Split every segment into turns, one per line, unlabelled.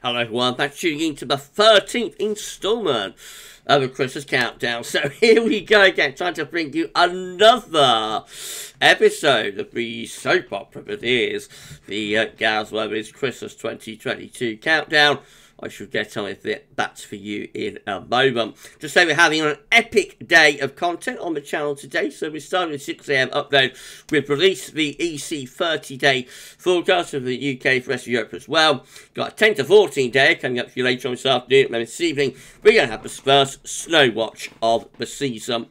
Hello everyone, back tuning in to the 13th instalment of a Christmas countdown. So here we go again, trying to bring you another episode of the soap opera that is the Gals Lowys Christmas 2022 countdown. I shall get on with it. That's for you in a moment. Just say we're having an epic day of content on the channel today. So we're starting with 6 AM upload. We've released the EC 30-day forecast of the UK for the rest of Europe as well. Got a 10 to 14 day coming up for you later on this afternoon. And then this evening, we're going to have the first snow watch of the season.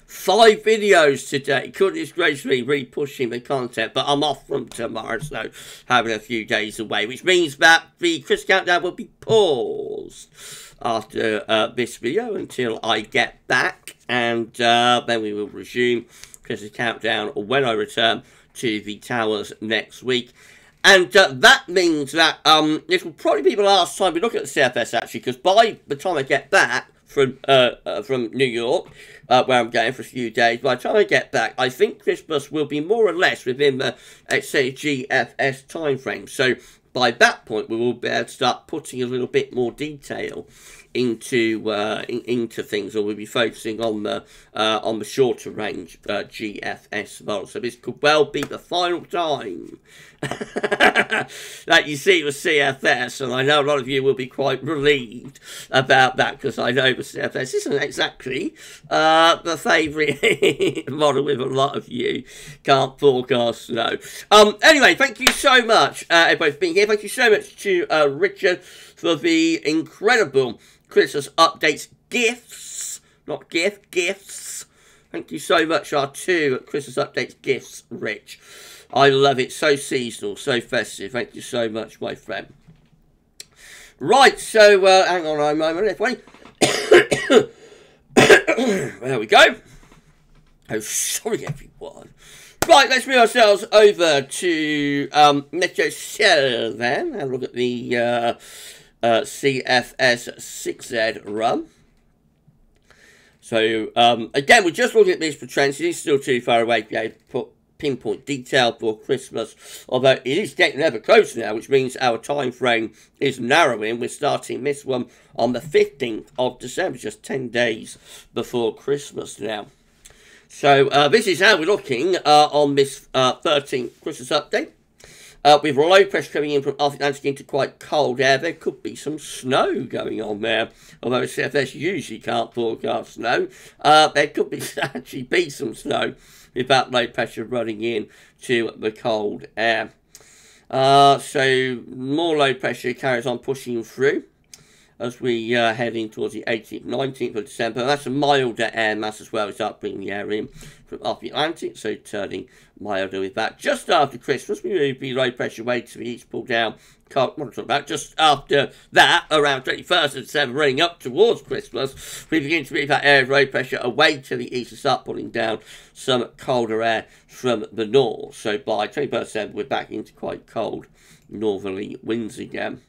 5 videos today. Goodness gracious me, really pushing the content, but I'm off from tomorrow, so having a few days away, which means that the Christmas countdown will be paused after this video until I get back, and then we will resume Christmas countdown when I return to the Towers next week. And that means that this will probably be the last time we look at the CFS, actually, because by the time I get back from New York, where I'm going for a few days, by the time I get back, I think Christmas will be more or less within the, let's say, GFS time frame. So by that point, we will be able to start putting a little bit more detail into things, or we'll be focusing on the shorter range GFS model. So this could well be the final time that you see the CFS, and I know a lot of you will be quite relieved about that, because I know the CFS isn't exactly the favourite model with a lot of you. Can't forecast snow. Anyway, thank you so much everybody for being here. Thank you so much to Richard for the incredible Christmas updates gifts, not gifts. Thank you so much, our 2 Christmas updates gifts, Rich. I love it. So seasonal, so festive. Thank you so much, my friend. Right, so hang on a moment, everybody. There we go. Oh, sorry, everyone. Right, let's move ourselves over to Metro Cell then. Have a look at the CFS 6Z run. So, again, we're just looking at this for trends. It is still too far away to be able to put pinpoint detail for Christmas, although it is getting ever closer now, which means our time frame is narrowing. We're starting this one on the 15th of December, just 10 days before Christmas now. So, this is how we're looking on this 13th Christmas update. With low pressure coming in from Arctic Atlantic into quite cold air, there could be some snow going on there. Although CFS usually can't forecast snow, there could be actually be some snow with that low pressure running in to the cold air. So more low pressure carries on pushing through as we heading towards the 18th, 19th of December. That's a milder air mass as well. We start bringing the air in from off the Atlantic, so turning milder with that. Just after Christmas, we move the low pressure way to the east, pull down. What I'm talking about. Just after that, around 21st of December, running up towards Christmas, we begin to move that area of low pressure away to the east and start pulling down some colder air from the north. So by 21st December, we're back into quite cold northerly winds again.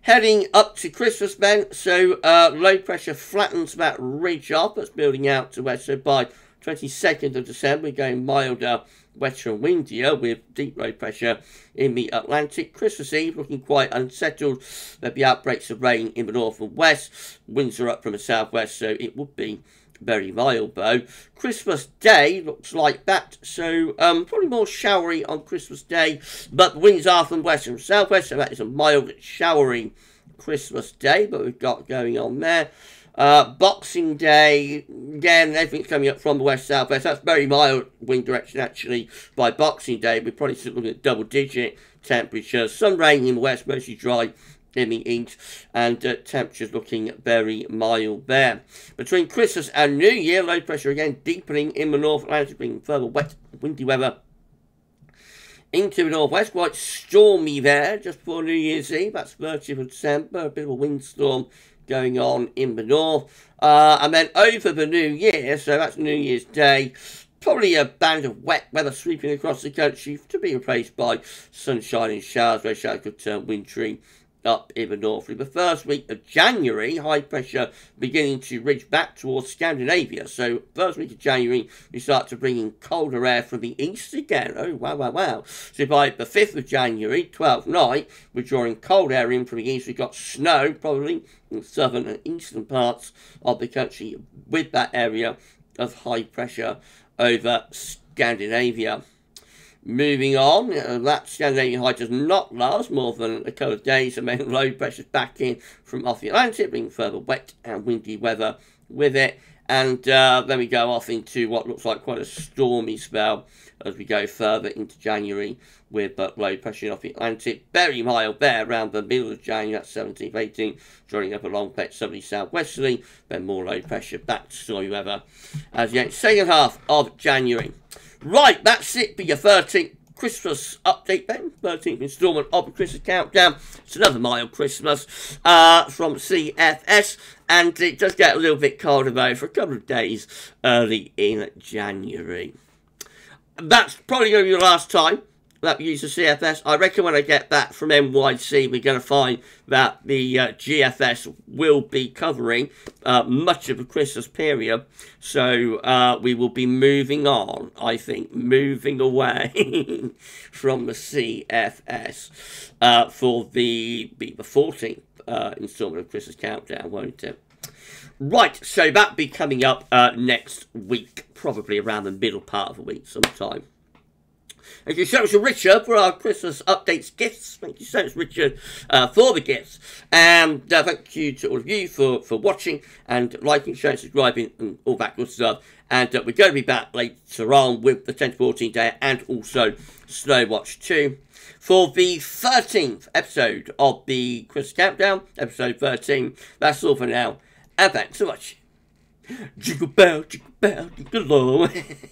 Heading up to Christmas then, so low pressure flattens that ridge off that's building out to west. So by 22nd of December, we're going milder, wetter and windier with deep low pressure in the Atlantic. Christmas Eve looking quite unsettled. There'll be outbreaks of rain in the north and west. Winds are up from the southwest, so it would be very mild though. Christmas Day looks like that, so probably more showery on Christmas Day, but the winds are from west and southwest, so that is a mild, showery Christmas Day, but we've got going on there. Boxing Day, again, everything's coming up from the west southwest. That's very mild wind direction actually. By Boxing Day, we're probably still looking at double-digit temperatures. Some rain in the west, mostly dry in the east, and temperatures looking very mild there. Between Christmas and New Year, low pressure again deepening in the North Atlantic, bringing further wet, windy weather into the northwest. Quite stormy there just before New Year's Eve. That's 30th of December, a bit of a windstorm going on in the north. And then over the New Year, so that's New Year's Day, probably a band of wet weather sweeping across the country to be replaced by sunshine and showers, where showers could turn wintry up even northerly. The first week of January, high pressure beginning to ridge back towards Scandinavia. So first week of January, we start to bring in colder air from the east again. Oh, wow, wow, wow. So by the 5th of January, 12th night, we're drawing cold air in from the east. We've got snow, probably, in southern and eastern parts of the country with that area of high pressure over Scandinavia. Moving on, that Scandinavian high does not last more than a couple of days, and then low pressure's back in from off the Atlantic, bringing further wet and windy weather with it. And then we go off into what looks like quite a stormy spell as we go further into January with low pressure off the Atlantic. Very mild there around the middle of January, that's 17th, 18th, drawing up along Pet southerly southwesterly, then more low pressure back to stormy weather as the second half of January. Right, that's it for your 13th Christmas update then. 13th instalment of the Christmas Countdown. It's another mild Christmas from CFS. And it does get a little bit colder though for a couple of days early in January. That's probably going to be the last time that we use the CFS. I reckon when I get back from NYC, we're going to find that the GFS will be covering much of the Christmas period. So we will be moving on, I think, moving away from the CFS for the 14th installment of Christmas Countdown, won't it? Right, so that'll be coming up next week, probably around the middle part of the week sometime. Thank you so much to Richard for our Christmas updates gifts. Thank you so much, Richard, for the gifts. And thank you to all of you for watching and liking, sharing, subscribing, and all that good stuff. And we're going to be back later on with the 10 to 14 day and also Snowwatch 2 for the 13th episode of the Christmas Countdown, episode 13. That's all for now. And thanks so much. Jingle bell, jingle all.